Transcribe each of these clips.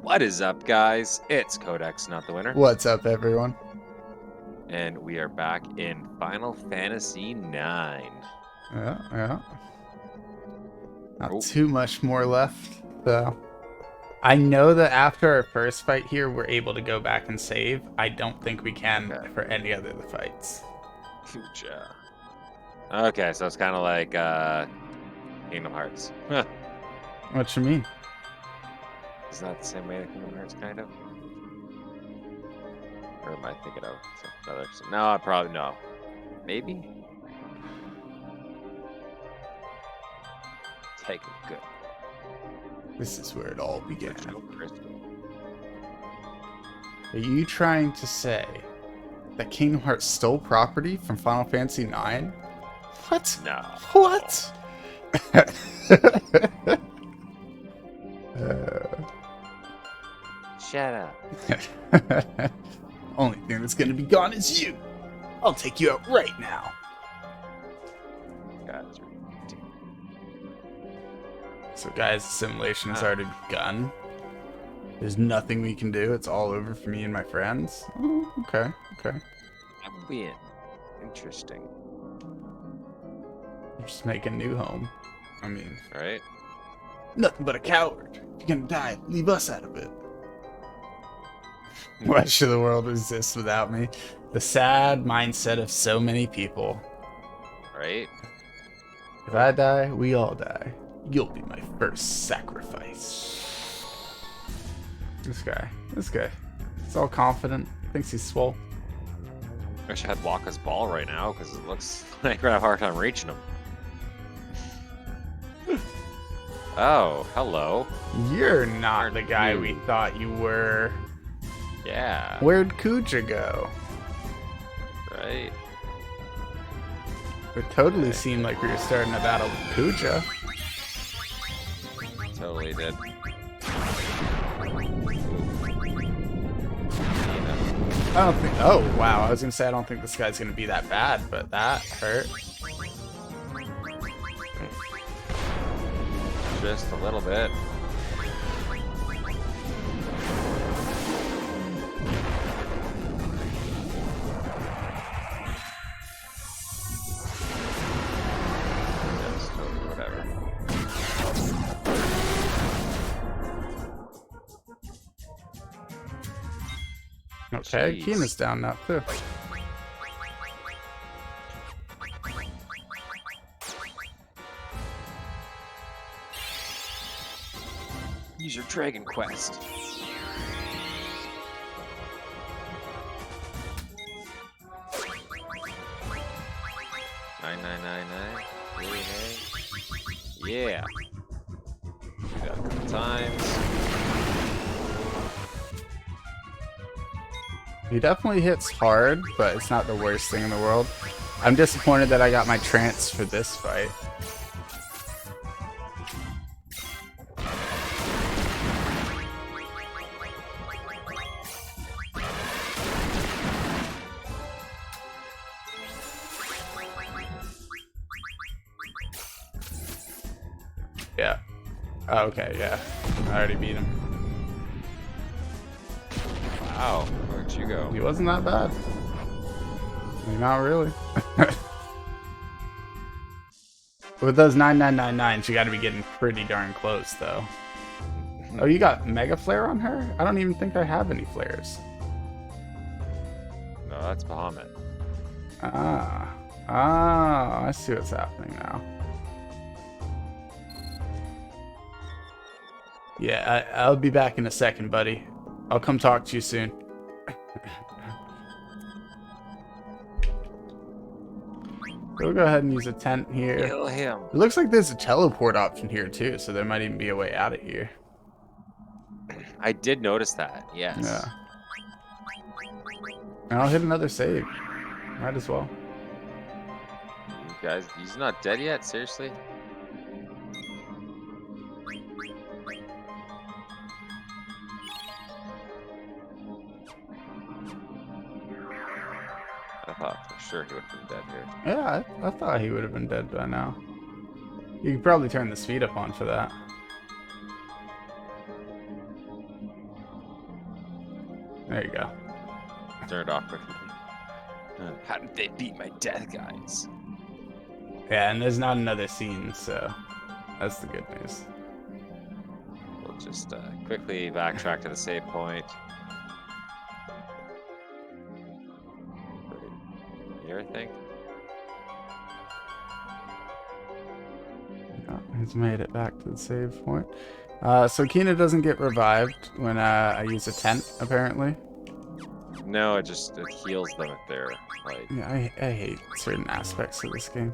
What is up, guys? It's Kod3x, not the winner, What's up, everyone? and we are back in Final Fantasy IX. Yeah. Not Oh, too much more left, though. I know that after our first fight here, we're able to go back and save. I don't think we can okay. for any other of the fights. Fucha. Okay, so it's kind of like Kingdom Hearts. Huh. What you mean? Is that the same way that Kingdom Hearts, kind of? Or am I thinking of another? No, I probably no. Maybe. Take a good. This is where it all began. Crystal. Are you trying to say that Kingdom Hearts stole property from Final Fantasy IX? What? No. What? Shut up. Only thing that's gonna be gone is you. I'll take you out right now. God, So guys, the simulation has already begun. There's nothing we can do. It's all over for me and my friends. Oh, okay. I'm being interesting, Just make a new home. I mean, right? nothing but a coward. If you're gonna die, leave us out of it. Why should the world exist without me? The sad mindset of so many people. Right? If I die, we all die. You'll be my first sacrifice. This guy. He's all confident. Thinks he's swole. Wish I had Waka's ball right now because it looks like we're gonna have a hard time reaching him. Oh, hello. You're not Aren't the guy you? we thought you were. Yeah, Where'd Kuja go? right. It totally seemed like we were starting a battle with Kuja. Totally did. I don't think. Oh, wow. I was gonna say I don't think this guy's gonna be that bad, but that hurt. Just a little bit. Just totally whatever. Okay, Jeez. Kina's down now too. Use your Dragon Quest. $9,999. Really, hey? Yeah. Do that a couple times. He definitely hits hard, but it's not the worst thing in the world. I'm disappointed that I got my trance for this fight. Yeah. Oh, okay, yeah. I already beat him. Wow, where'd you go? He wasn't that bad. I mean, not really. With those 9999s, you gotta be getting pretty darn close, though. Oh, you got Mega Flare on her? I don't even think I have any flares. No, that's Bahamut. I see what's happening now. Yeah, I'll be back in a second, buddy. I'll come talk to you soon. We'll go ahead and use a tent here. Kill him. It looks like there's a teleport option here too, so there might even be a way out of here. I did notice that, yes. Yeah. And I'll hit another save. Might as well. You guys, he's not dead yet? Seriously? I thought for sure he would have been dead here. Yeah, I thought he would have been dead by now. You could probably turn the speed up on for that. There you go. Turn it off quickly. How did they beat my death guys? Yeah, and there's not another scene, so that's the good news. We'll just quickly backtrack to the save point. Right here, I think. Oh, he's made it back to the save point. So Kina doesn't get revived when I use a tent, apparently. No, it heals them if they're like. Yeah, I hate certain aspects of this game.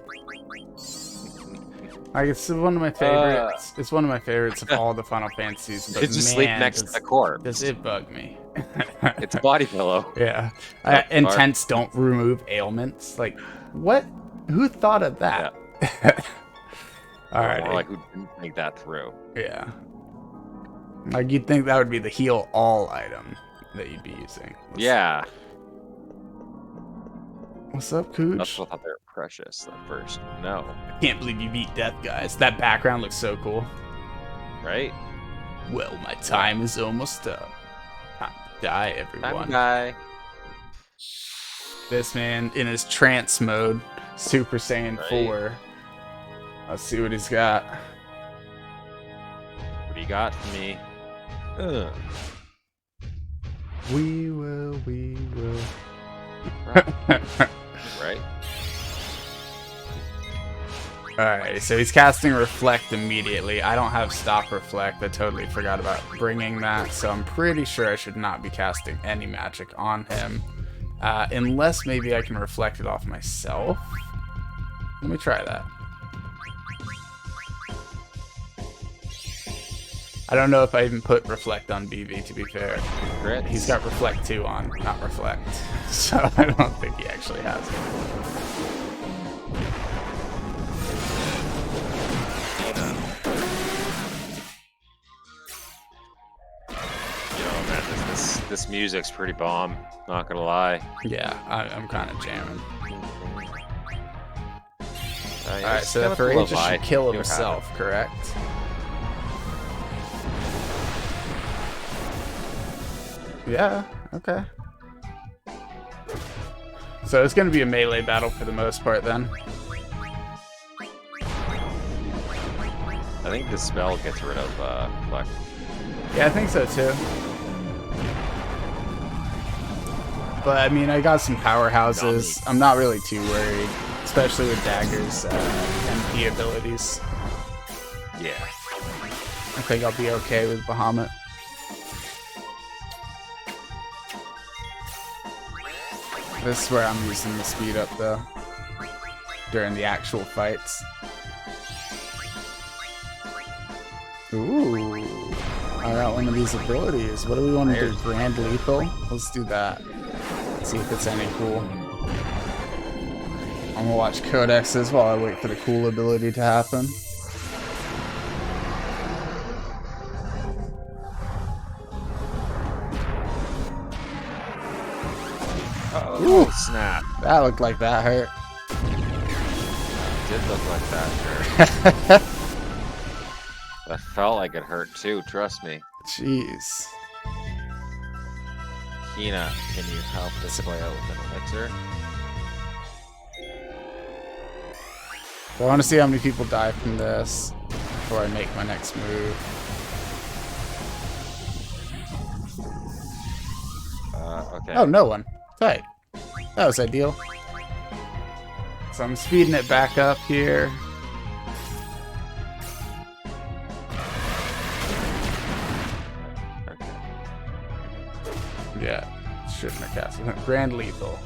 Like, it's one of my favorites. It's one of my favorites of all the Final Fantasies. But It's just sleep next to the corpse. Does it bug me? It's a body pillow. Yeah. And tents don't remove ailments. Like, what? Who thought of that? Yeah. All right. Or like who didn't think that through? Yeah. Like, you'd think that would be the heal all item that you'd be using. Yeah. What's up, Cooch? That's what I thought they were precious at first. No. I can't believe you beat death, guys. That background looks so cool. Right? Well, my time is almost up. Time to die, everyone. Guy. This man in his trance mode, Super Saiyan Right. 4. Let's see what he's got. What do you got for me? Ugh. We will. Right? Alright, so he's casting Reflect immediately. I don't have Stop Reflect. I totally forgot about bringing that, so I'm pretty sure I should not be casting any magic on him. Unless maybe I can reflect it off myself. Let me try that. I don't know if I even put Reflect on BV, to be fair. Crits. He's got Reflect 2 on, not Reflect. So I don't think he actually has it. Yo, man, this music's pretty bomb. Not gonna lie. Yeah, I'm kind of jamming. Yeah, Alright, so that Faraja should kill himself, correct? Yeah, okay. So it's going to be a melee battle for the most part then. I think the spell gets rid of Fleck. Yeah, I think so too. But I mean, I got some powerhouses. I'm not really too worried, especially with Dagger's MP abilities. Yeah. I think I'll be okay with Bahamut. This is where I'm using the speed up though, during the actual fights. Ooh, I got one of these abilities. What do we want to do? Grand Lethal? Let's do that. See if it's any cool. I'm gonna watch Kod3x's while I wait for the cool ability to happen. Oh, snap. That looked like that hurt. It did look like that hurt. That felt like it hurt too, trust me. Jeez. Kina, can you help this boy out with an elixir? I want to see how many people die from this before I make my next move. Okay. Oh, no one. Tight. That was ideal. So I'm speeding it back up here. Okay. Yeah, shouldn't have cast it. Grand Lethal.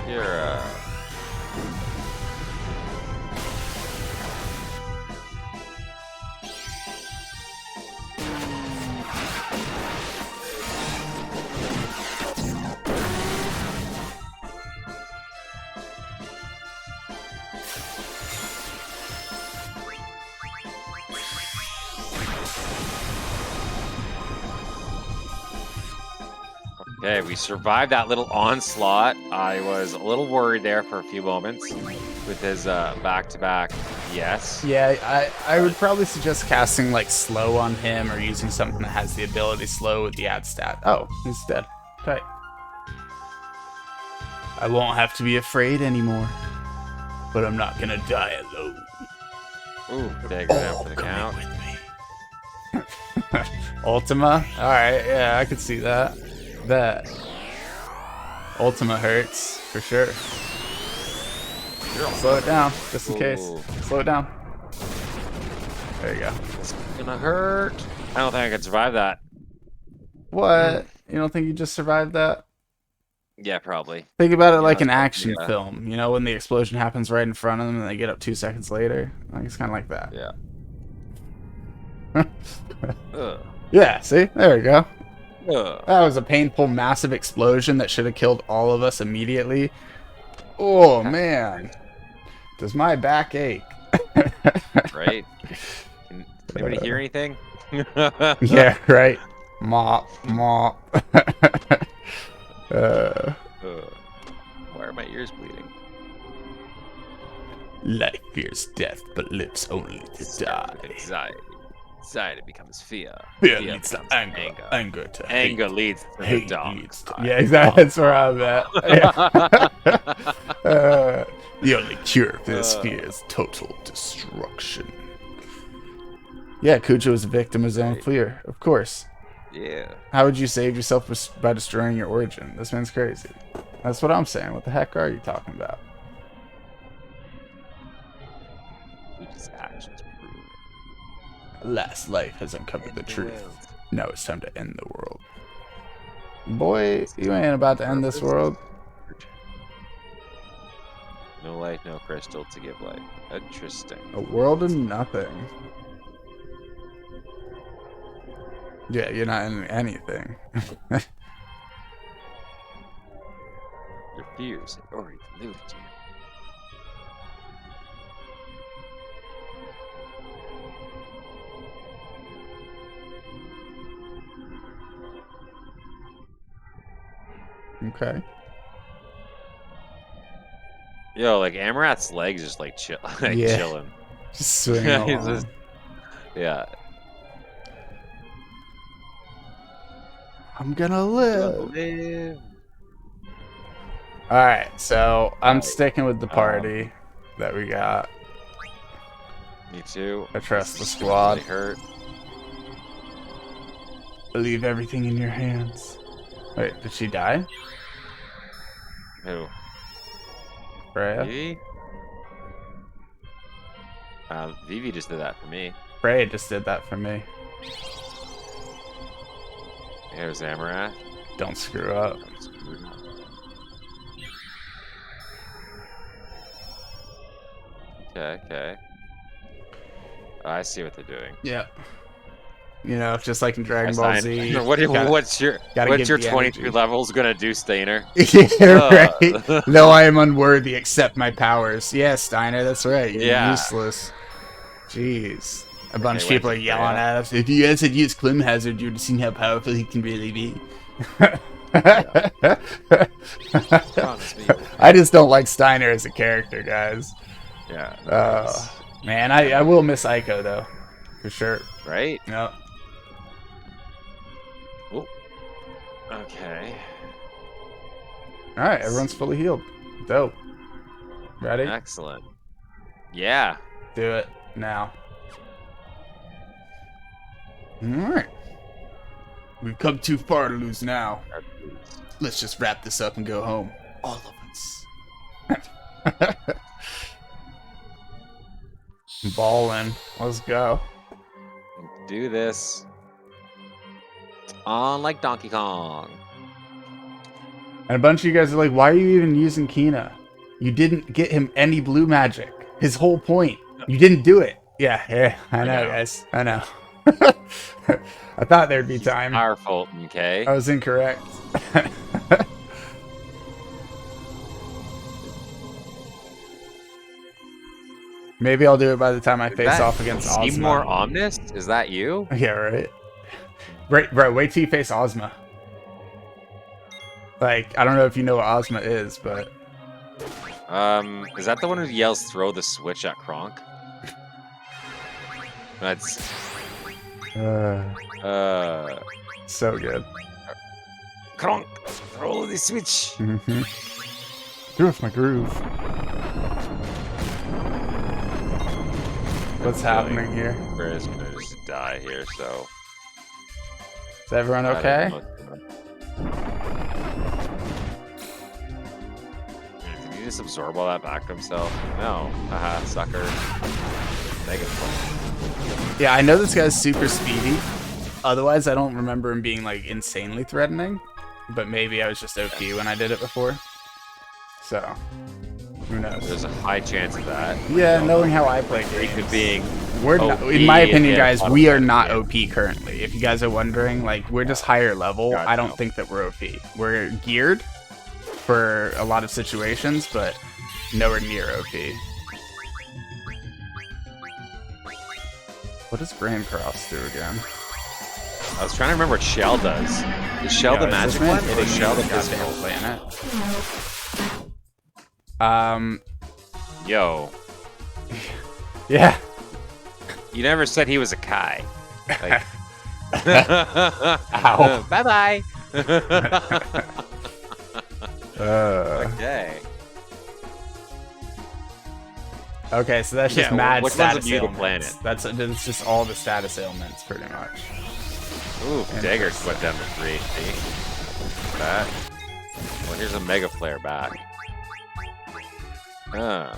You're Okay, we survived that little onslaught. I was a little worried there for a few moments with his back-to-back. Yes. Yeah, I would probably suggest casting like slow on him or using something that has the ability slow with the ad stat. Oh, he's dead. Okay. I won't have to be afraid anymore. But I'm not gonna die alone. Ooh, did I go down for the count? With me. Ultima? Alright, yeah, I could see that. Bet. Ultima hurts, for sure. Slow it down, just in case. Slow it down. There you go. It's gonna hurt. I don't think I can survive that. What? You don't think you just survived that? Yeah, probably. Think about it like an action film. You know, when the explosion happens right in front of them and they get up 2 seconds later? Like, it's kind of like that. Yeah. Yeah, see? There we go. Ugh. That was a painful, massive explosion that should have killed all of us immediately. Oh, man. Does my back ache? Right? Can anybody hear anything? Yeah, right. Mop, mop. Why are my ears bleeding? Life fears death, but lives only to die. Anxiety. Anxiety becomes fear. Fear leads to anger. Anger to hate. Anger leads to Hate dark. leads to... Yeah, exactly. That's where I'm at. Yeah. The only cure for this fear is total destruction. Yeah, Kujo was a victim of his own fear, of course. Yeah. How would you save yourself by destroying your origin? This man's crazy. That's what I'm saying. What the heck are you talking about? Kujo's actions prove it. Last life has uncovered the truth. Now it's time to end the world. Boy, you ain't about to end this world. No life, no crystal to give life. Interesting. A world of nothing. Yeah, you're not in anything. Your fears had already eluded you. Okay. Yo, like Amarat's legs just like chill, like Yeah. chilling. Just swing He's along. just- yeah. I'm gonna live. Alright, so I'm sticking with the party that we got. Me too. I trust the This is squad. really hurt. Leave everything in your hands. Wait, did she die? Who? Freya? Vivi? Vivi just did that for me. Freya just did that for me. Here's Amaranth. Don't screw up. Okay, okay. I see what they're doing. Yeah. You know, just like in Dragon Ball Z. What's your give the 23 energy. levels gonna do, Stainer? Yeah, right. No, I am unworthy except my powers. Yeah, Steiner, that's right. You're useless. Jeez. A bunch of people are yelling at us. If you guys had used Clim Hazard, you'd have seen how powerful he can really be. I just don't like Steiner as a character, guys. Yeah. Man, I will miss Ico, though. For sure. Right? Yep. Oh. Okay. Alright, everyone's fully healed. Dope. Ready? Excellent. Yeah. Do it now. Alright. We've come too far to lose now. Let's just wrap this up and go home. All of us. Ballin'. Let's go. Do this. On like Donkey Kong. And a bunch of you guys are like, why are you even using Kina? You didn't get him any blue magic. His whole point. You didn't do it. Yeah, I know, guys. I know. I thought there'd be time. Our fault, okay? I was incorrect. Maybe I'll do it by the time I face off against Ozma. Seymour Omnis? Is that you? Yeah, right. Right, bro, wait till you face Ozma. Like, I don't know if you know what Ozma is, but... Is that the one who yells throw the switch at Kronk? That's... So good. Kronk, throw the switch! Mm-hmm. Get off my groove. What's happening here? Bear's gonna just die here, so... Is everyone okay? Did he just absorb all that back to himself? No. Haha, sucker. Negative. Yeah, I know this guy's super speedy. Otherwise, I don't remember him being, like, insanely threatening. But maybe I was just OP when I did it before. So, who knows? There's a high chance of that. Yeah, knowing how I play games. We're not, in my opinion, guys, we are not OP currently. If you guys are wondering, like, we're just higher level. God, I don't think that we're OP. We're geared for a lot of situations, but nowhere near OP. What does Grand Cross do again? I was trying to remember what Shell does. Is Shell the magic one, or is Shell the physical planet? Yo. Yeah. You never said he was a Kai. Like... Ow. Bye-bye. Okay, so that's just mad status ailments. Planet? That's just all the status ailments, pretty much. Ooh, Dagger went down to 3 HP. Back. Well, here's a Mega Flare back. That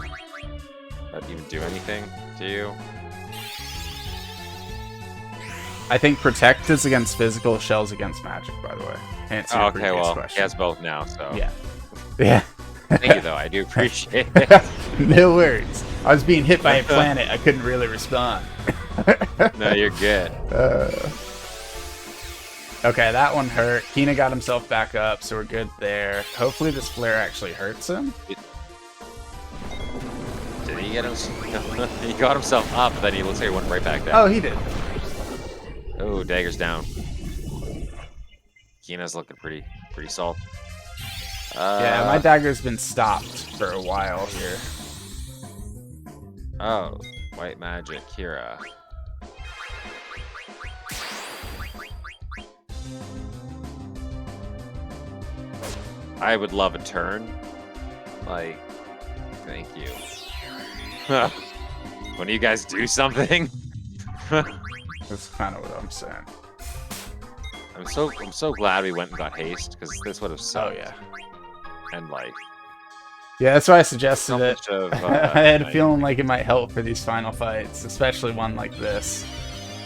didn't even do anything to you? I think Protect is against physical, Shell's against magic, by the way. Okay, well, question. He has both now, so... Yeah. Yeah. Thank you, though. I do appreciate it. No worries. I was being hit by a planet. I couldn't really respond. No, you're good. Okay, that one hurt. Kina got himself back up, so we're good there. Hopefully this flare actually hurts him. Did he get him? He got himself up, but then he looks like he went right back down. Oh, he did. Oh, Dagger's down. Kina's looking pretty salt. Yeah, my dagger's been stopped for a while here. Oh, white magic, Kira. I would love a turn. Like, thank you. When you guys do something. That's kind of what I'm saying. I'm so glad we went and got haste, because this would have sucked. Oh yeah. And life. Yeah, that's why I suggested it. Of, I had a feeling like it might help for these final fights, especially one like this,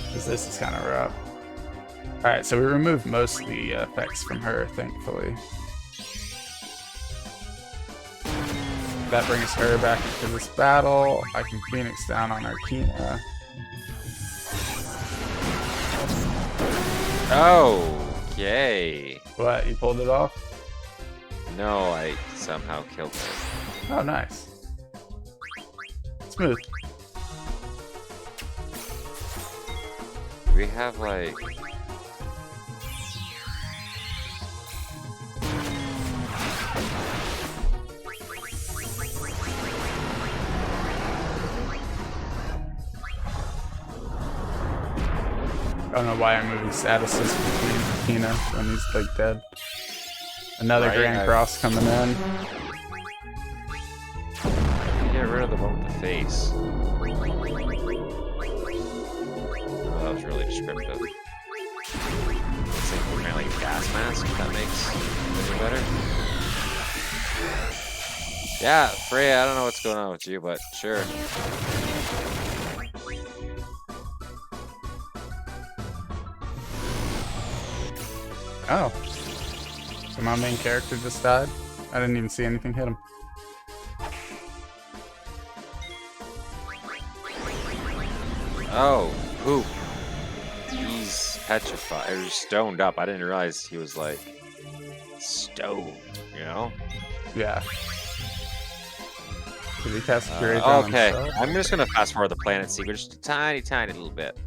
because this is kind of rough. All right, so we removed most of the effects from her, thankfully. That brings her back into this battle. I can Phoenix down on Arkina. Okay. What, you pulled it off? No, I somehow killed her. Oh, nice. Smooth. Do we have, like... I don't know why I'm moving statuses between Kina when he's like dead. Another Grand Cross coming in. Get rid of the one with the face. Oh, that was really descriptive. It's like apparently a gas mask, if that makes it any better. Yeah, Freya, I don't know what's going on with you, but sure. Oh. So my main character just died? I didn't even see anything hit him. Oh, poop. He's petrified, or stoned up. I didn't realize he was like stoned, you know? Yeah. Did he cast a Fury on okay, himself? I'm just gonna fast forward the planet secret just a tiny little bit.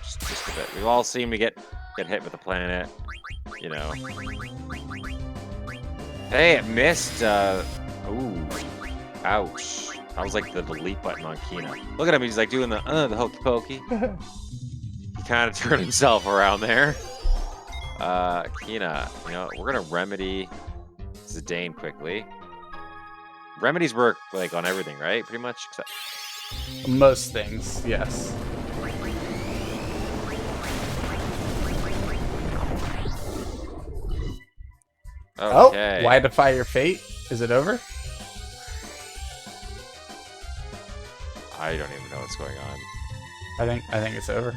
just a bit. We've all seen me get hit with a planet. you know. Hey, it missed. Ooh, ouch. I was like the delete button on Kina. Look at him. He's like doing the hokey pokey. He kind of turned himself around there. Kina, you know, we're gonna remedy Zidane quickly. Remedies work like on everything, right? Pretty much. Except... Most things, yes. Okay. Oh, why defy your fate? Is it over? I don't even know what's going on. I think it's over.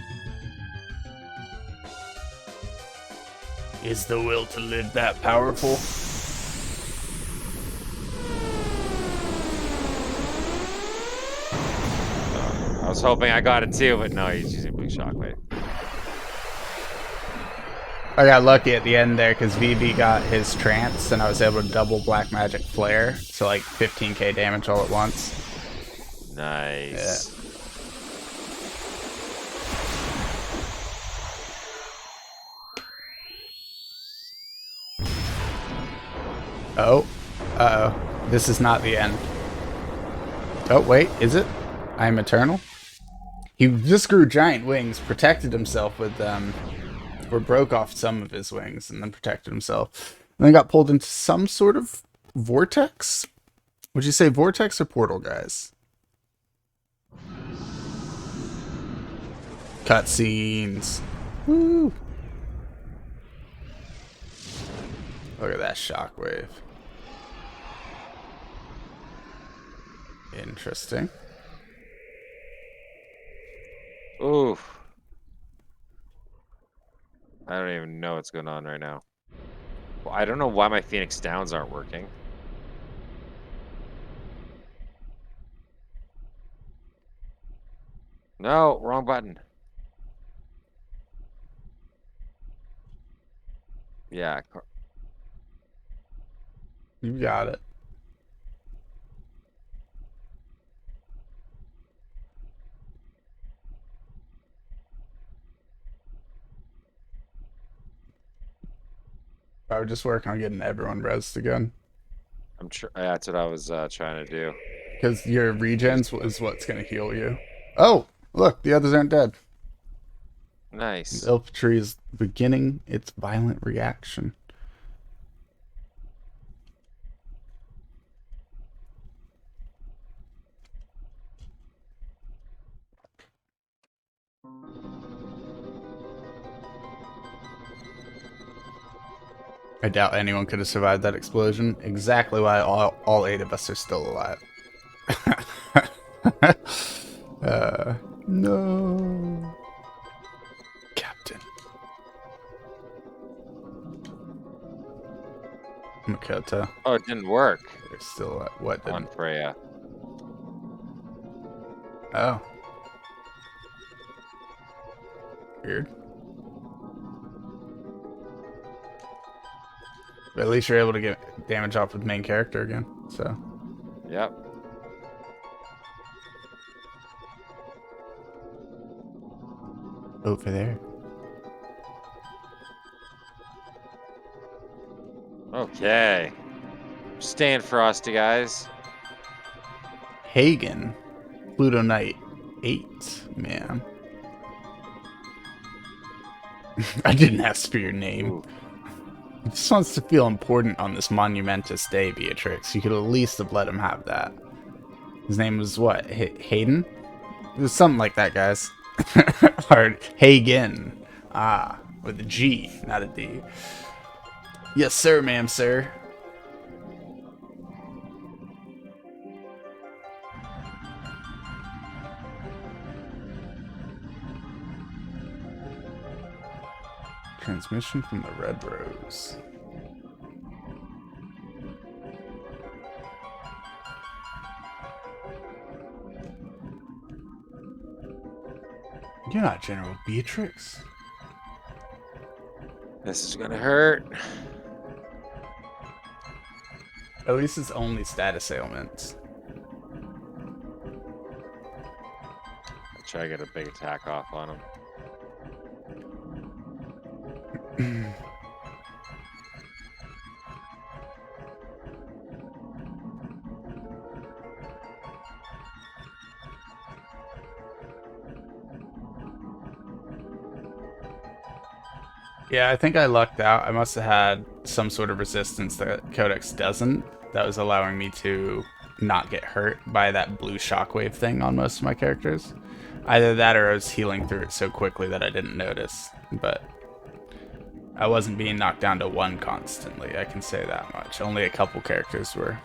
Is the will to live that powerful? I was hoping I got it too, but no, he's using Blue Shockwave. I got lucky at the end there because VB got his trance and I was able to double Black Magic Flare, so like 15k damage all at once. Nice. Yeah. Oh. Uh-oh. This is not the end. Oh, wait. Is it? I am eternal? He just grew giant wings, protected himself with or broke off some of his wings, and then protected himself. And then got pulled into some sort of vortex? Would you say vortex or portal, guys? Cutscenes. Woo! Look at that shockwave. Interesting. Oof. I don't even know what's going on right now. Well, I don't know why my Phoenix Downs aren't working. No, wrong button. Yeah. You got it. I would just work on getting everyone rezzed again. I'm sure that's what I was trying to do. Because your regens is what's going to heal you. Oh, look, the others aren't dead. Nice. Infantry is beginning its violent reaction. I doubt anyone could have survived that explosion. Exactly why all 8 of us are still alive. No. Captain. Makoto. Oh, it didn't work. They're still at what? On Freya. Oh. Weird. But at least you're able to get damage off with main character again, so. Yep. Over there. Okay. Staying frosty, guys. Hagen. Pluto Knight 8, man. I didn't ask for your name. Ooh. He just wants to feel important on this monumentous day, Beatrix. You could at least have let him have that. His name was what? Hayden? It was something like that, guys. Or Hagen. Ah, with a G, not a D. Yes, sir, ma'am, sir. Transmission from the Red Rose. You're not General Beatrix. This is gonna hurt. At least it's only status ailments. I'll try to get a big attack off on him. Yeah, I think I lucked out. I must have had some sort of resistance that Kod3x doesn't. That was allowing me to not get hurt by that blue shockwave thing on most of my characters. Either that or I was healing through it so quickly that I didn't notice. But I wasn't being knocked down to 1 constantly, I can say that much. Only a couple characters were.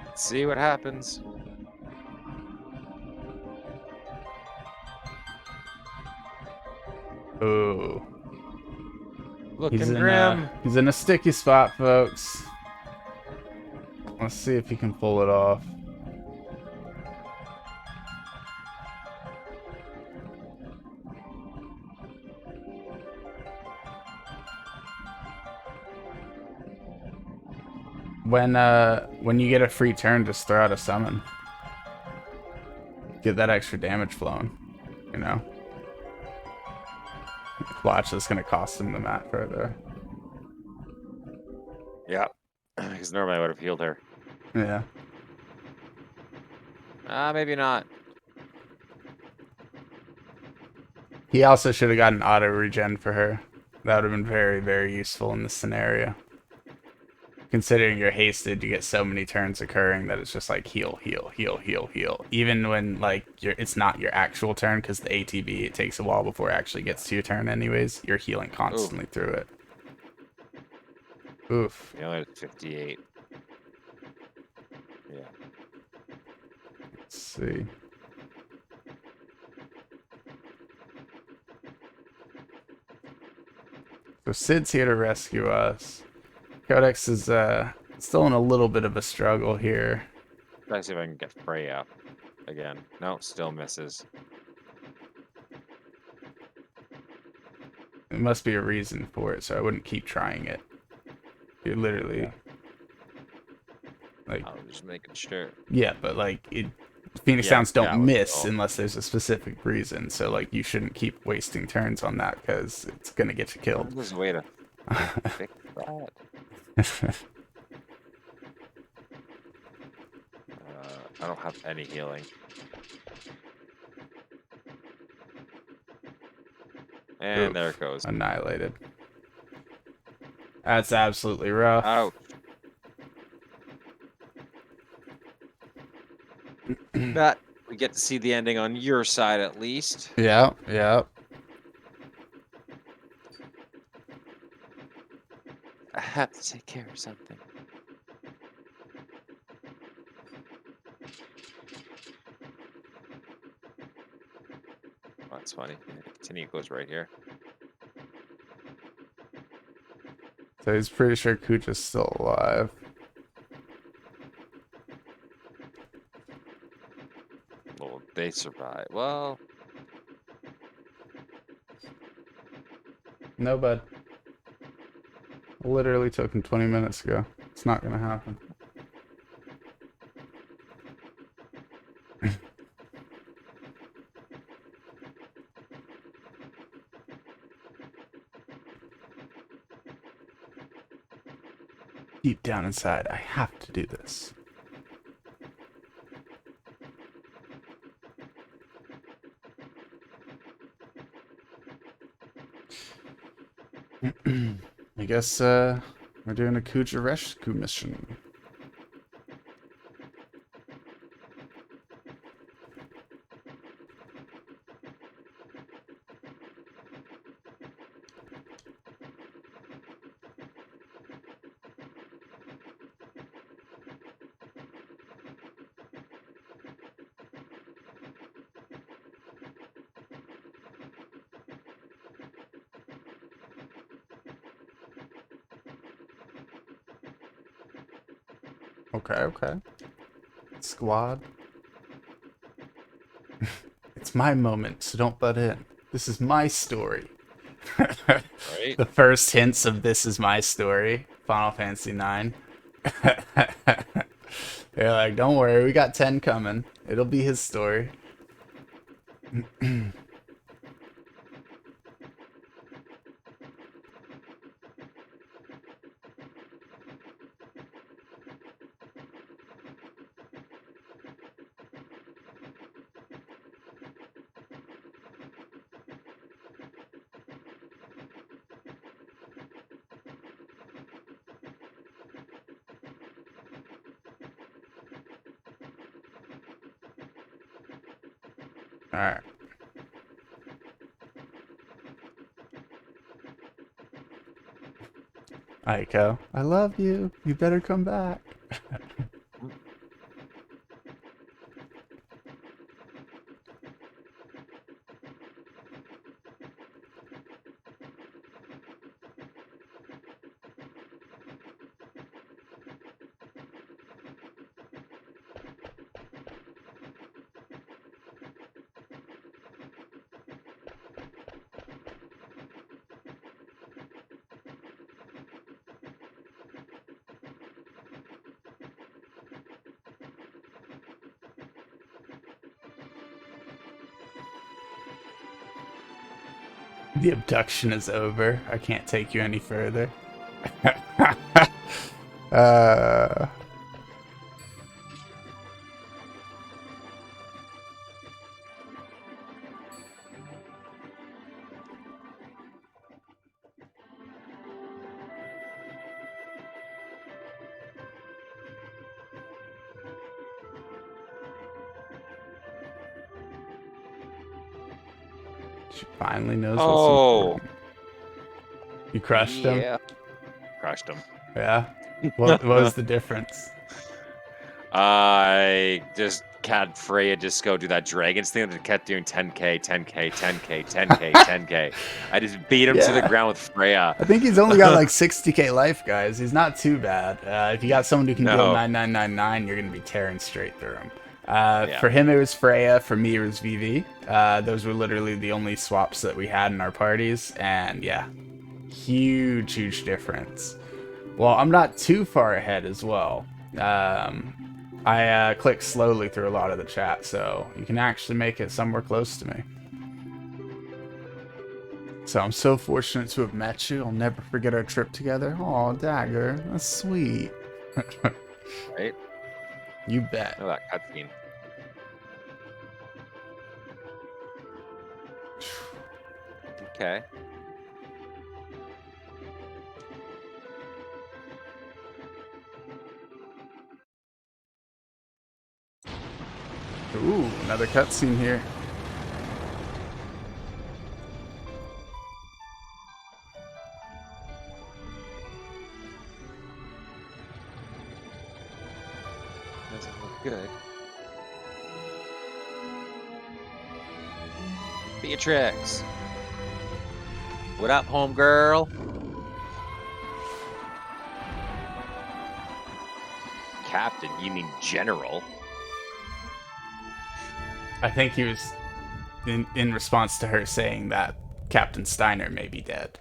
Let's see what happens. Ooh. Looking grim. He's in a sticky spot, folks. Let's see if he can pull it off. When you get a free turn, just throw out a summon. Get that extra damage flowing, you know? Watch, that's gonna cost him the mat further. Yeah. Because normally I would have healed her. Yeah. Maybe not. He also should have got an auto regen for her. That would have been very, very useful in this scenario. Considering you're hasted, you get so many turns occurring that it's just like heal, heal, heal, heal, heal. Even when like it's not your actual turn, because the ATB, it takes a while before it actually gets to your turn anyways. You're healing constantly through it. Oof. You only had 58. Yeah. Let's see. So Sid's here to rescue us. Kod3x is still in a little bit of a struggle here. Try to see if I can get Frey up again. No, still misses. There must be a reason for it, so I wouldn't keep trying it. You're literally like, I was just making sure. yeah, but like Phoenix Downs don't yeah, miss unless there's a specific reason. So like you shouldn't keep wasting turns on that because it's gonna get you killed. There's a way to fix that. I don't have any healing. And Oof, there it goes. Annihilated. That's absolutely rough. Ouch. But we get to see the ending on your side at least. Yeah, yeah. I have to take care of something. Oh, that's funny. Continue goes right here. So he's pretty sure Kucha's still alive. Well, they survive. Well, No, bud. Literally took him 20 minutes ago. It's not gonna happen. Deep down inside, I have to do this. I guess we're doing a Kucha rescue mission. Okay, okay. Squad. It's my moment, so don't butt in. This is my story. right? The first hints of this is my story. Final Fantasy IX. They're like, don't worry, we got 10 coming. It'll be his story. Alright. Aiko, I love you. You better come back. The abduction is over. I can't take you any further. uh... She finally knows what's important. You crushed him? Yeah. Crushed him. Yeah? What was the difference? I just had Freya just go do that dragons thing that kept doing 10k, 10k, 10k, 10k, 10k. I just beat him to the ground with Freya. I think he's only got like 60k life, guys. He's not too bad. If you got someone who can deal 9999, you're going to be tearing straight through him. For him, it was Freya. For me, it was Vivi. Those were literally the only swaps that we had in our parties. And yeah, huge, huge difference. Well, I'm not too far ahead as well. I clicked slowly through a lot of the chat, so you can actually make it somewhere close to me. So I'm so fortunate to have met you. I'll never forget our trip together. Aw, Dagger. That's sweet. Right? You bet. Oh, that cutscene. Okay. Ooh, another cutscene here. Doesn't look good. Beatrix. What up, homegirl? Captain, you mean general? I think he was in response to her saying that Captain Steiner may be dead.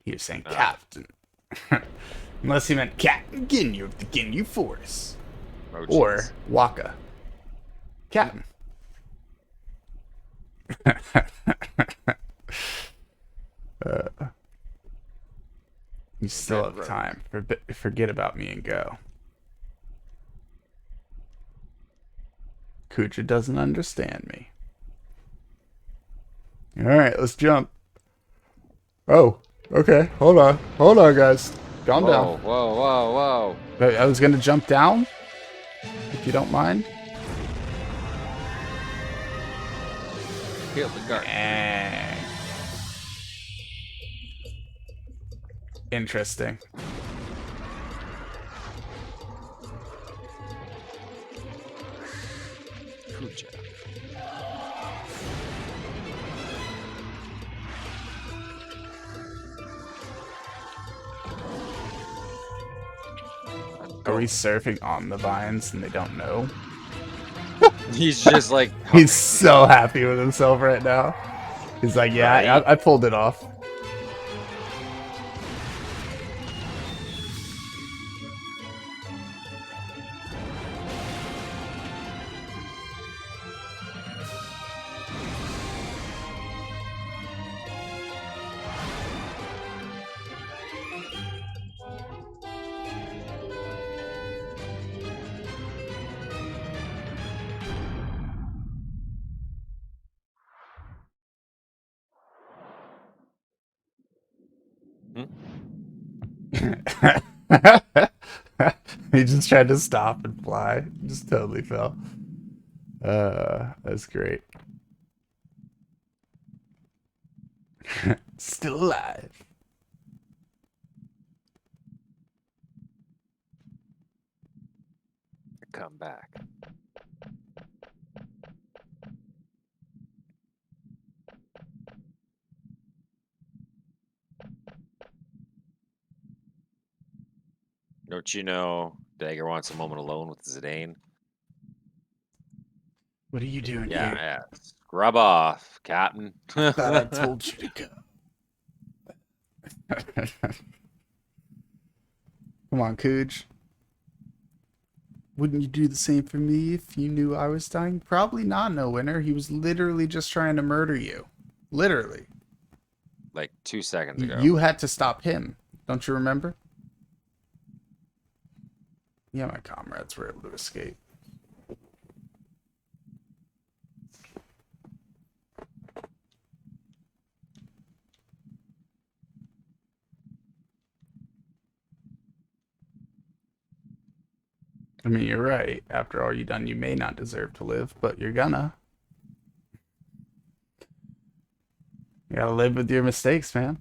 He was saying Captain. Unless he meant Captain Ginyu of the Ginyu Force. Oh, or Waka. Captain. You still have time. Forget about me and go. Kuja doesn't understand me. Alright, let's jump. Oh, okay. Hold on. Hold on, guys. Calm down. Whoa, whoa, whoa. I was going to jump down, if you don't mind. Kill the guard. Interesting. Kuja. Are we surfing on the vines and they don't know? He's just like... He's so happy with himself right now. He's like, yeah, right? I pulled it off. He just tried to stop and fly. Just totally fell. That's great. Still alive. Come back. Don't you know Dagger wants a moment alone with Zidane? What are you doing Yeah, here? yeah. Scrub off, Captain. Thought I told you to go. Come on, Cooge. Wouldn't you do the same for me if you knew I was dying? Probably not, NottheWinner. He was literally just trying to murder you. Literally. Like 2 seconds ago. You had to stop him. Don't you remember? Yeah, my comrades were able to escape. I mean, you're right. After all you've done, you may not deserve to live, but you're gonna. You gotta live with your mistakes, man.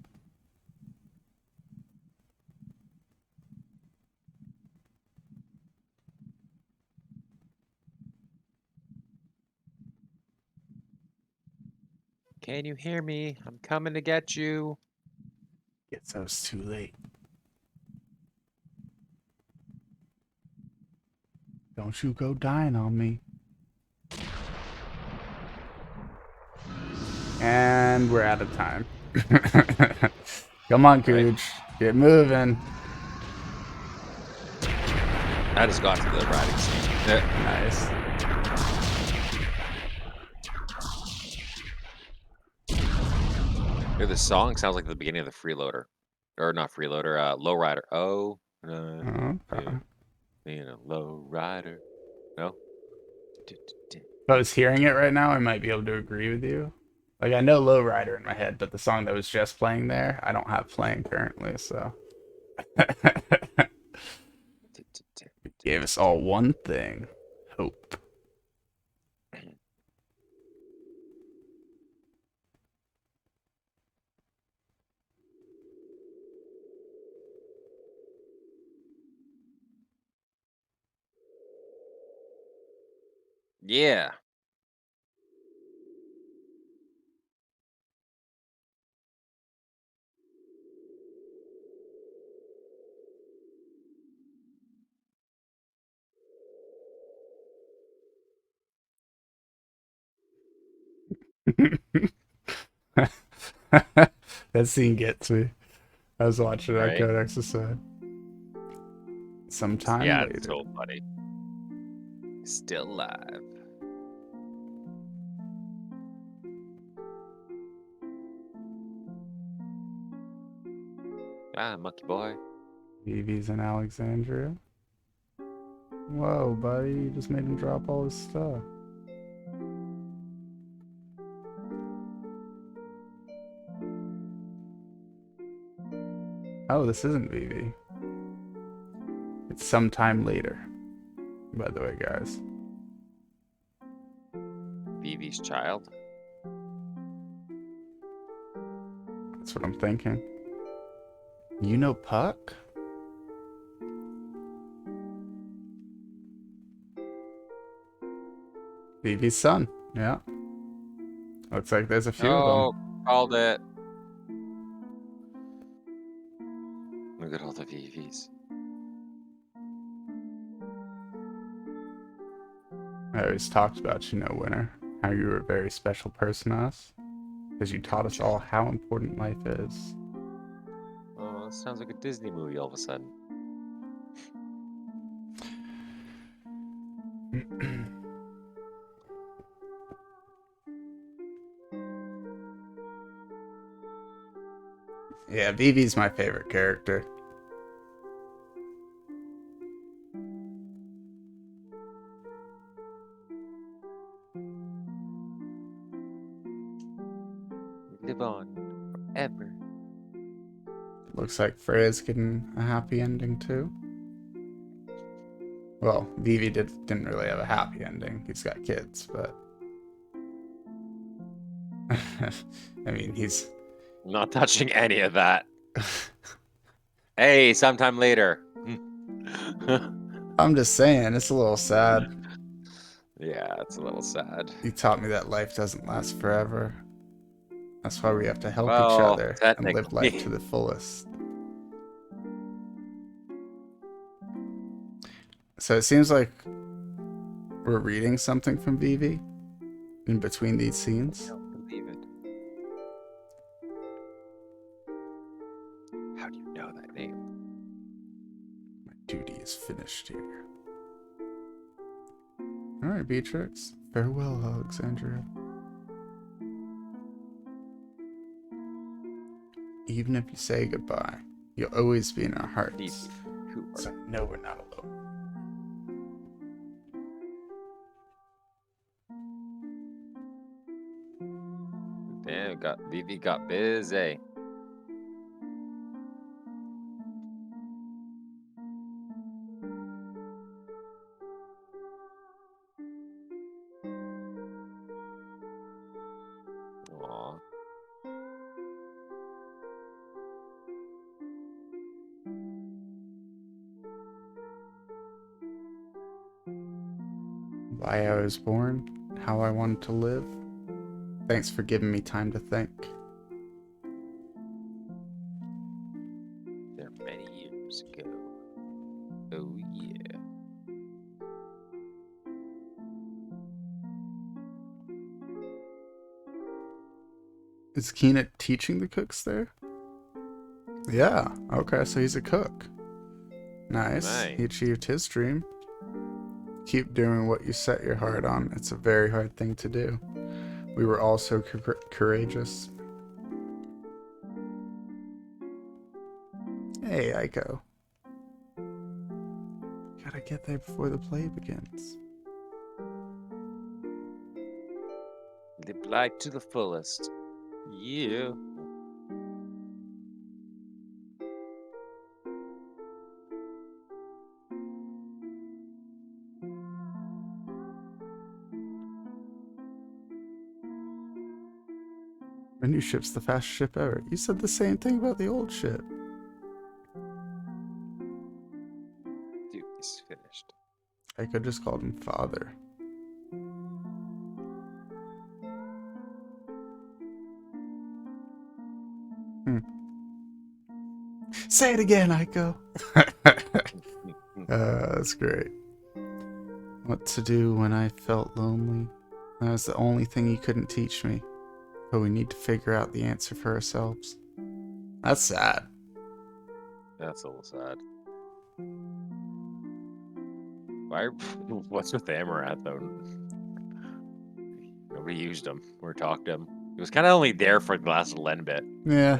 Can you hear me? I'm coming to get you. Guess I was too late. Don't you go dying on me. And we're out of time. Come on, Cooge. Get moving. I just got to the riding scene. Nice. Dude, this song sounds like the beginning of the Freeloader. Or not Freeloader, Lowrider. Oh, Okay. being a lowrider. No? If I was hearing it right now, I might be able to agree with you. Like, I know Lowrider in my head, but the song that was just playing there, I don't have playing currently, so. Gave us all one thing. Hope. Yeah. That scene gets me. I was watching it on Right? Kod3x Channel. Sometime Yeah, later. it's so funny. Still alive. Ah, monkey boy. Vivi's in Alexandria. Whoa, buddy, you just made him drop all his stuff. Oh, this isn't Vivi. It's sometime later, by the way, guys. Vivi's child. That's what I'm thinking. You know Puck? Vivi's son. Yeah. Looks like there's a few of Oh, them. called it. Look at all the Vivis. I always talked about you, NottheWinner. How you were a very special person to us. Because you taught us all how important life is. Oh, that sounds like a Disney movie all of a sudden. Yeah, Vivi's my favorite character. Live on forever. Looks like Freya's getting a happy ending too. Well, Vivi didn't really have a happy ending. He's got kids, but I mean, he's I'm not touching any of that. Hey, sometime later. I'm just saying, it's a little sad. Yeah, it's a little sad. You taught me that life doesn't last forever. That's why we have to help each Well, other and live life technically. to the fullest. So it seems like we're reading something from Vivi in between these scenes. I don't believe it. How do you know that name? My duty is finished here. Alright, Beatrix. Farewell, Alexandria. Even if you say goodbye, you'll always be in our hearts. Who are So no, we're not alone. Damn, Vivi got busy. Aw. Why I was born, how I wanted to live. Thanks for giving me time to think. There many years ago. Oh yeah. Is Keena teaching the cooks there? Yeah, okay, so he's a cook. Nice. He achieved his dream. Keep doing what you set your heart on. It's a very hard thing to do. We were all so courageous. Hey, Aiko. Gotta get there before the play begins. Live life to the fullest. Yeah. The new ship's the fastest ship ever. You said the same thing about the old ship. Dude, it's finished. Aiko just called him father. Say it again, Aiko. That's great. What to do when I felt lonely. That was the only thing you couldn't teach me. But we need to figure out the answer for ourselves. That's sad. That's a little sad. Why? What's with Amaranth though? Nobody used him or talked to him. He was kind of only there for the last Len bit. Yeah.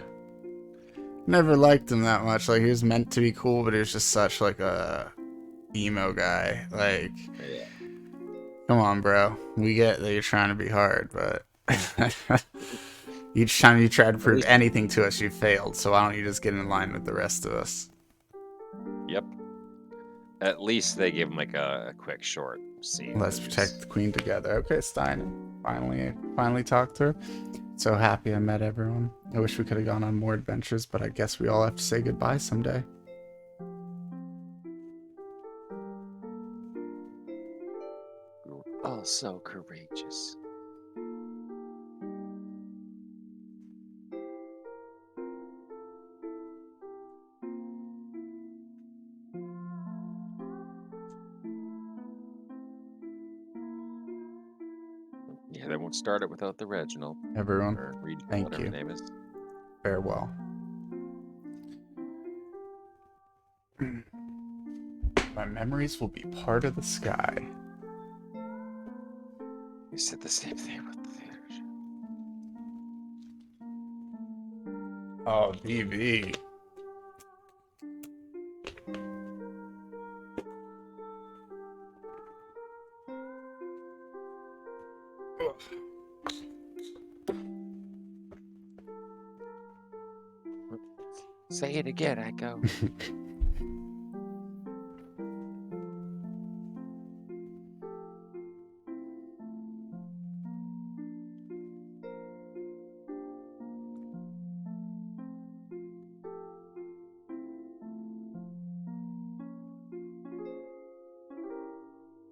Never liked him that much. Like, he was meant to be cool, but he was just such, like, a emo guy. Like, Yeah. come on, bro. We get that you're trying to be hard, but each time you try to prove anything to us, you failed. So why don't you just get in line with the rest of us? Yep. At least they gave him like a quick short scene. Let's protect the queen together. Okay, Stein. Finally talked to her. So happy I met everyone. I wish we could have gone on more adventures, but I guess we all have to say goodbye someday. You're all so courageous. Yeah, they won't start it without the Reginald. Everyone, Or Reginald, thank whatever you. His name is. Farewell. My memories will be part of the sky. You said the same thing about the theater show. Oh, DB. Say it again, Echo.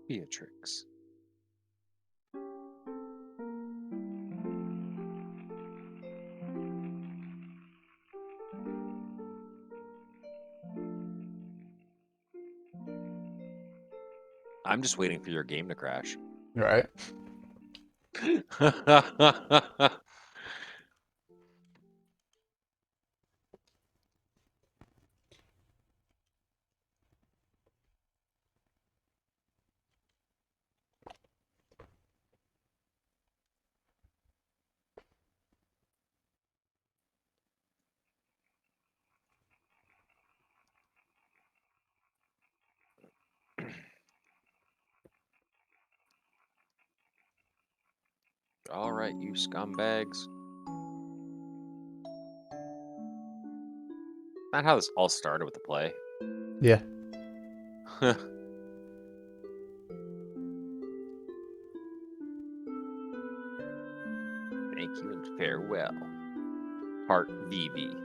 Beatrix. I'm just waiting for your game to crash. Right. All right, you scumbags. Not how this all started with the play. Yeah. Thank you and farewell. Heart VV.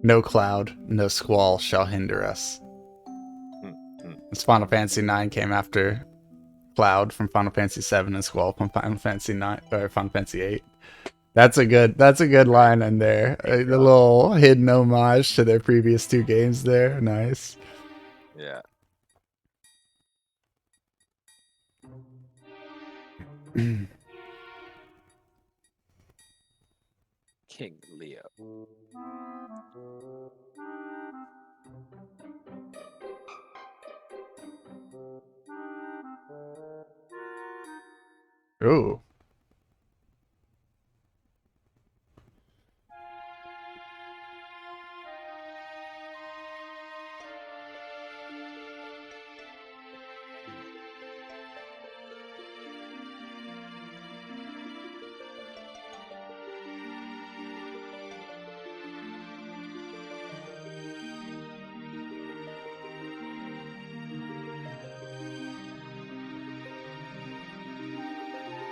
No cloud, no squall shall hinder us. This Final Fantasy 9 came after Cloud from Final Fantasy 7 and Squall from Final Fantasy 9 or Final Fantasy 8. That's a good line in there. The little hidden homage to their previous two games there. Nice. Yeah. King Leo. Ooh.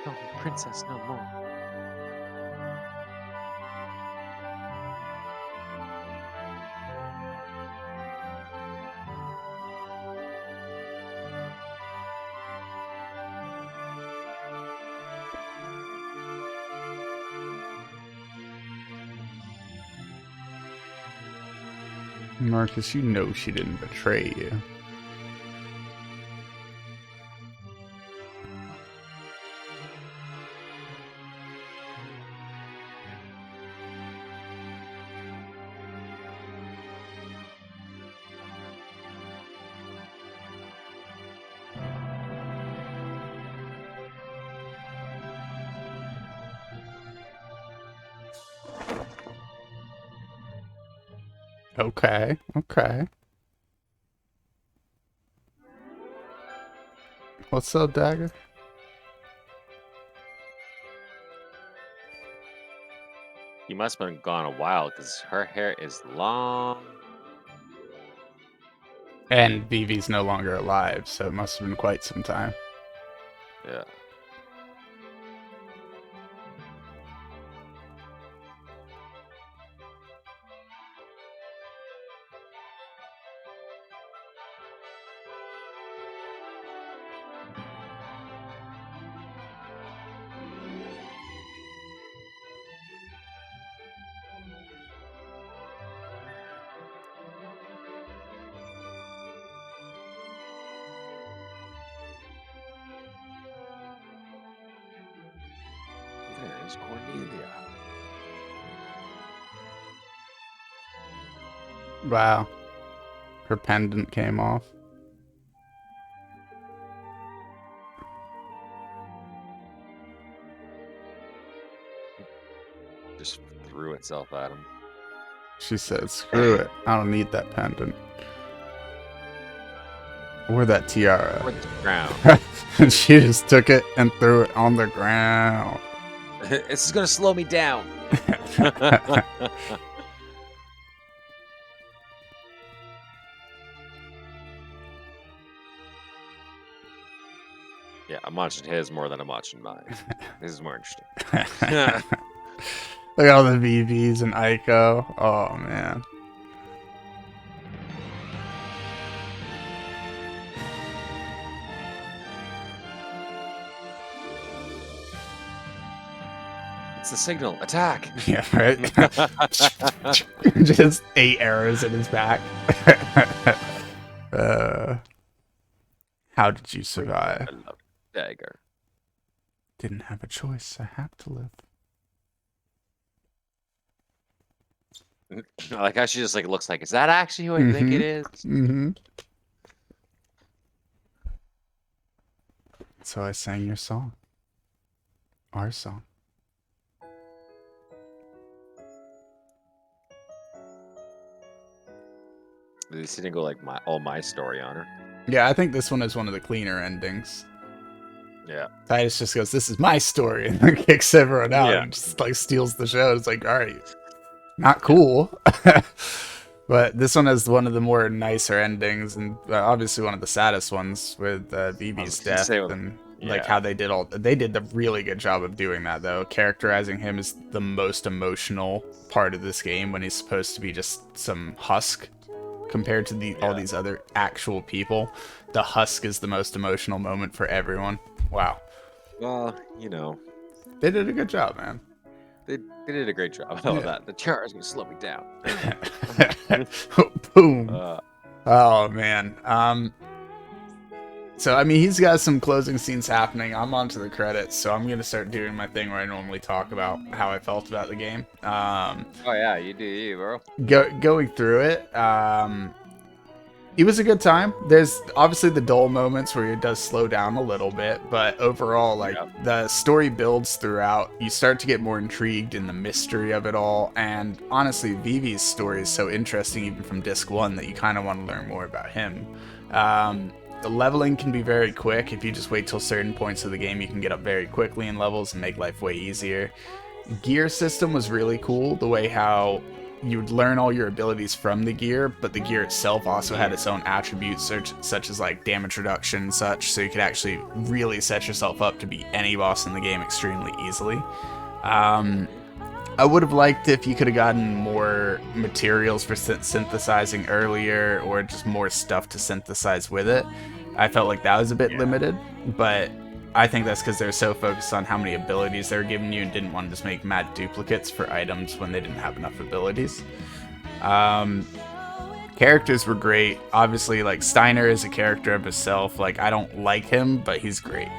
No, princess, no more. Marcus, you know she didn't betray you. Okay, okay. What's up, Dagger? You must have been gone a while because her hair is long. And Vivi's no longer alive, so it must have been quite some time. Yeah. It's Cornelia. Wow. Her pendant came off. Just threw itself at him. She said, screw it. I don't need that pendant. Or that tiara. Or the ground. And she just took it and threw it on the ground. This is gonna slow me down. Yeah, I'm watching his more than I'm watching mine. This is more interesting. Look at all the VVs and Aiko. Oh, man. It's the signal. Attack! Yeah, right? Just 8 arrows in his back. How did you survive? I love dagger. Didn't have a choice. I had to live. I like how she just like looks like, is that actually who I think it is? Mm-hmm. So I sang your song. Our song. At least he didn't go like all my story on her. Yeah, I think this one is one of the cleaner endings. Yeah. Titus just goes, this is my story, and then kicks everyone out Yeah. and just like steals the show. It's like, all right, not cool. But this one is one of the more nicer endings, and obviously one of the saddest ones with Vivi's death and like how they did the really good job of doing that, though. Characterizing him as the most emotional part of this game when he's supposed to be just some husk compared to all these other actual people. The husk is the most emotional moment for everyone. Wow. Well, you know, They did a good job, man. they did a great job. I love that. The tiara is gonna slow me down. Boom. Oh man. So I mean, he's got some closing scenes happening. I'm on to the credits, so I'm gonna start doing my thing where I normally talk about how I felt about the game. Oh yeah, you do you, bro. Going through it. It was a good time. There's obviously the dull moments where it does slow down a little bit, but overall, like, the story builds throughout. You start to get more intrigued in the mystery of it all, and honestly, Vivi's story is so interesting even from disc 1 that you kind of want to learn more about him. The leveling can be very quick. If you just wait till certain points of the game, you can get up very quickly in levels and make life way easier. Gear system was really cool, the way how you would learn all your abilities from the gear, but the gear itself also had its own attributes, such as like damage reduction and such, so you could actually really set yourself up to beat any boss in the game extremely easily. I would have liked if you could have gotten more materials for synthesizing earlier, or just more stuff to synthesize with it. I felt like that was a bit limited, but I think that's because they're so focused on how many abilities they're giving you and didn't want to just make mad duplicates for items when they didn't have enough abilities. Characters were great. Obviously, like, Steiner is a character of himself. Like, I don't like him, but he's great.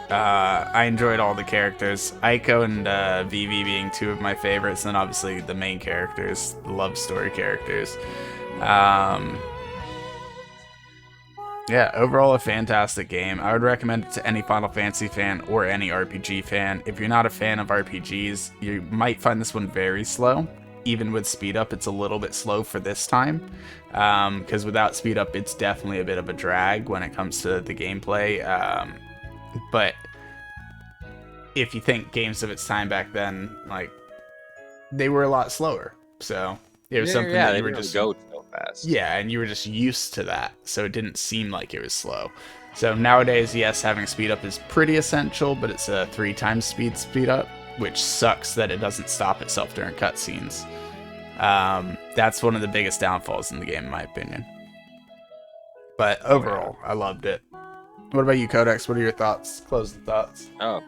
I enjoyed all the characters. Aiko and Vivi being two of my favorites, and then obviously the main characters, the love story characters. Yeah, overall a fantastic game. I would recommend it to any Final Fantasy fan or any RPG fan. If you're not a fan of RPGs, you might find this one very slow. Even with speed up, it's a little bit slow for this time. Because without speed up, it's definitely a bit of a drag when it comes to the gameplay. But if you think games of its time back then, like, they were a lot slower. So it was something that you were just go so fast. Yeah, and you were just used to that, so it didn't seem like it was slow. So nowadays, yes, having speed up is pretty essential, but it's a 3 times speed up, which sucks that it doesn't stop itself during cutscenes. That's one of the biggest downfalls in the game, in my opinion. But overall, I loved it. What about you, Kod3x? What are your thoughts? Closing thoughts. Oh,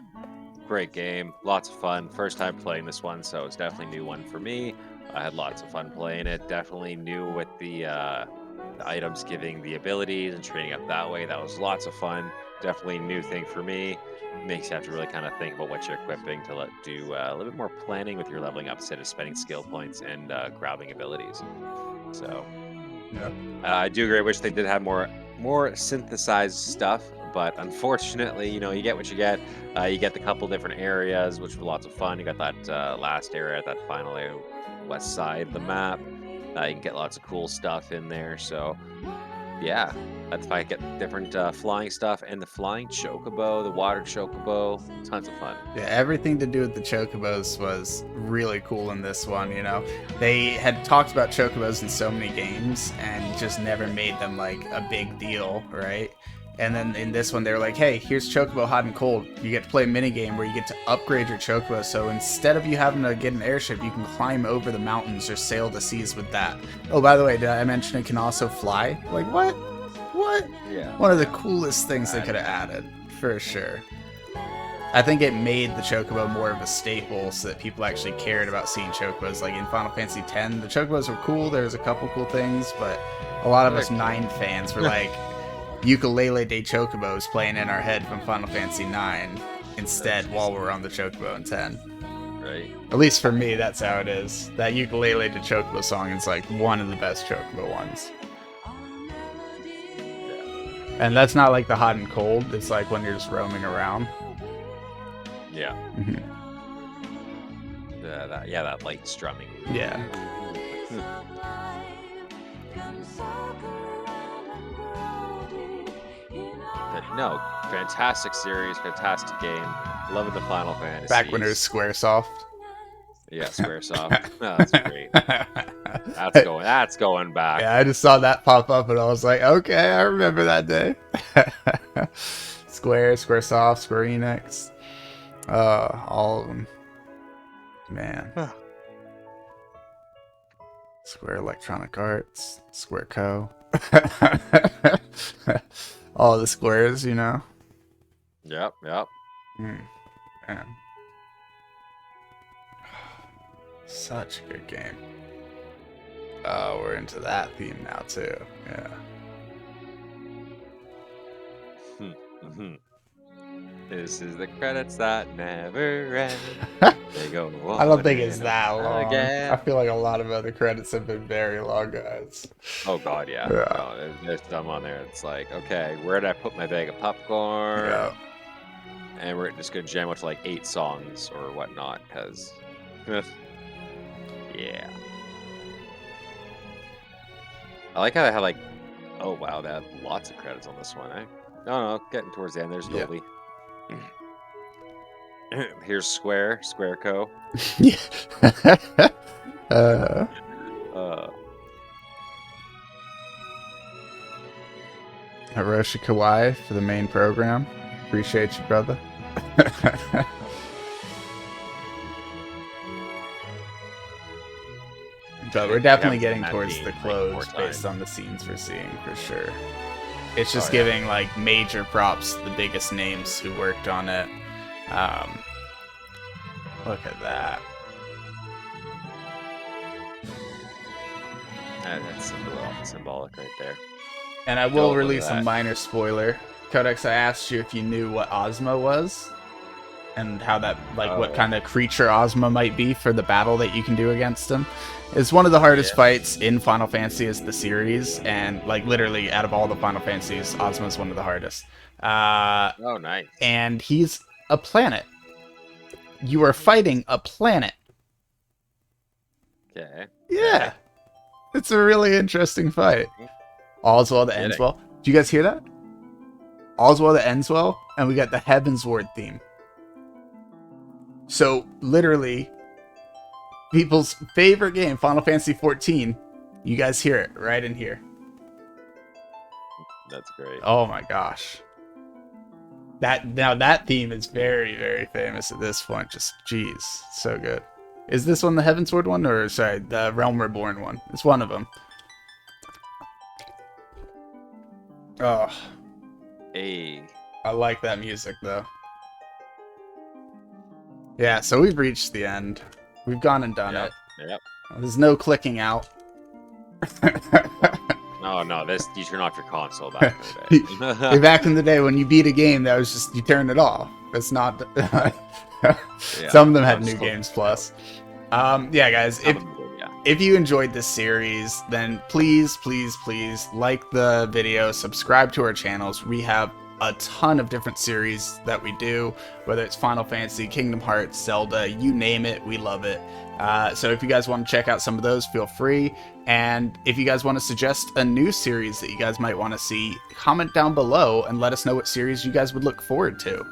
great game. Lots of fun. First time playing this one, so it's definitely a new one for me. I had lots of fun playing it. Definitely new with the items giving the abilities and training up that way. That was lots of fun. Definitely a new thing for me. makes you have to really kind of think about what you're equipping to do a little bit more planning with your leveling up instead of spending skill points and grabbing abilities. So Yeah. I do agree. I wish they did have more synthesized stuff, but unfortunately, you know, you get what you get. You get the couple different areas, which were lots of fun. You got that last area, that final area, west side of the map. You can get lots of cool stuff in there. So yeah, that's why I get different flying stuff and the flying chocobo, the water chocobo. Tons of fun. Yeah, everything to do with the chocobos was really cool in this one, you know. They had talked about chocobos in so many games and just never made them like a big deal, right? And then in this one, they were like, hey, here's Chocobo Hot and Cold. You get to play a minigame where you get to upgrade your Chocobo. So instead of you having to get an airship, you can climb over the mountains or sail the seas with that. Oh, by the way, did I mention it can also fly? Like, what? What? Yeah. One of the coolest things they could have added, for sure. I think it made the Chocobo more of a staple so that people actually cared about seeing Chocobos. Like in Final Fantasy X, the Chocobos were cool. There was a couple cool things, but a lot of us 9 fans were like, Ukulele de Chocobos playing in our head from Final Fantasy IX instead while we're on the Chocobo in 10. Right. At least for me, that's how it is. That Ukulele de Chocobo song is like one of the best Chocobo ones. And that's not like the hot and cold. It's like when you're just roaming around. Yeah. Mm-hmm. That light strumming. Yeah. But no, fantastic series, fantastic game. Loving the Final Fantasy. Back when it was Squaresoft. Yeah, Squaresoft. No, that's great. That's going back. Yeah, I just saw that pop up and I was like, okay, I remember that day. Squaresoft, Square Enix. All of them. Man. Square Electronic Arts, Square Co. All the squares, you know? Yep. Man. Such a good game. Oh, we're into that theme now, too. Yeah. This is the credits that never end. They go on. I don't think it's that long. Again. I feel like a lot of other credits have been very long, guys. Oh god, yeah. No, there's some on there. It's like, okay, where did I put my bag of popcorn? Yeah. And we're just gonna jam out to like 8 songs or whatnot, because yeah. I like how they have like, oh wow, they have lots of credits on this one, eh? No, getting towards the end. There's Dolby. Here's Square Co. Yeah. Hiroshi Kawai for the main program. Appreciate you, brother. But we're definitely getting towards the close based on the scenes we're seeing, for sure. It's just giving like major props to the biggest names who worked on it. Look at that. That's a little symbolic right there. And I will release a minor spoiler. Kod3x, I asked you if you knew what Ozma was and how that, like, what kind of creature Ozma might be for the battle that you can do against him. It's one of the hardest fights in Final Fantasy as the series, and like literally out of all the Final Fantasies, Ozma is one of the hardest. Oh, nice. And he's a planet. You are fighting a planet. Okay. Yeah. It's a really interesting fight. All's well that ends well. Do you guys hear that? All's well that ends well, and we got the Heavensward theme. So, literally, people's favorite game, Final Fantasy XIV, you guys hear it right in here. That's great. Oh my gosh. That theme is very, very famous at this point. Just, jeez, so good. Is this one the Heavensward one, or, sorry, the Realm Reborn one? It's one of them. Oh. Hey. I like that music, though. Yeah, so we've reached the end. We've gone and done it. Yep. There's no clicking out. Oh no, this you turn off your console back in the day. Back in the day when you beat a game, that was just you turned it off. It's not. Yeah, Some of them had New so Games Plus. Yeah, guys. yeah. If you enjoyed this series, then please, please, please like the video, subscribe to our channels. We have a ton of different series that we do, whether it's Final Fantasy, Kingdom Hearts, Zelda, you name it, we love it. So if you guys want to check out some of those, feel free. And if you guys want to suggest a new series that you guys might want to see, comment down below and let us know what series you guys would look forward to.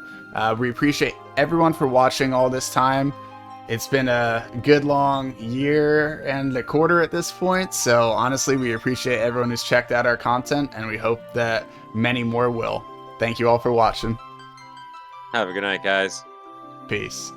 We appreciate everyone for watching all this time. It's been a good long year and a quarter at this point, so honestly, we appreciate everyone who's checked out our content, and we hope that many more will. Thank you all for watching. Have a good night, guys. Peace.